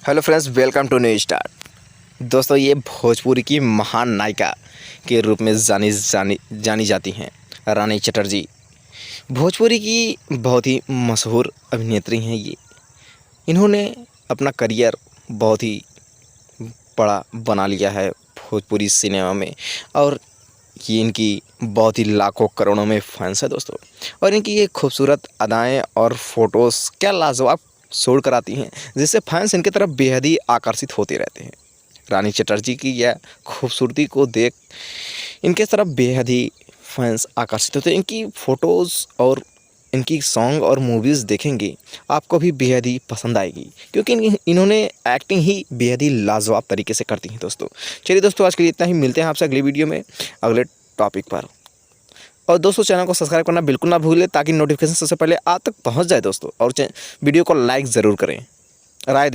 Hello friends, welcome to new star. दोस्तों, ये भोजपुरी की महान नायिका के रूप में जानी जाती हैं रानी चटर्जी। भोजपुरी की बहुत ही मशहूर अभिनेत्री हैं ये। इन्होंने अपना करियर बहुत ही बड़ा बना लिया है भोजपुरी सिनेमा में, और ये इनकी बहुत ही लाखों करोड़ों में फैंस है दोस्तों। और इनकी ये खूबसूरत अदाएँ और फोटोज़ क्या लाजवाब शोर कराती हैं, जिससे फैंस इनकी तरफ बेहद ही आकर्षित होते रहते हैं। रानी चटर्जी की यह खूबसूरती को देख इनके तरफ बेहद ही फैंस आकर्षित होते हैं। इनकी फ़ोटोज़ और इनकी सॉन्ग और मूवीज़ देखेंगे आपको भी बेहद ही पसंद आएगी, क्योंकि इन्होंने एक्टिंग ही बेहद ही लाजवाब तरीके से करती हैं दोस्तों। चलिए दोस्तों, आज के लिए इतना ही। मिलते हैं आपसे अगली वीडियो में अगले टॉपिक पर। और दोस्तों, चैनल को सब्सक्राइब करना बिल्कुल ना भूलें, ताकि नोटिफिकेशन सबसे पहले आप तक पहुंच जाए दोस्तों। और वीडियो को लाइक ज़रूर करें। राय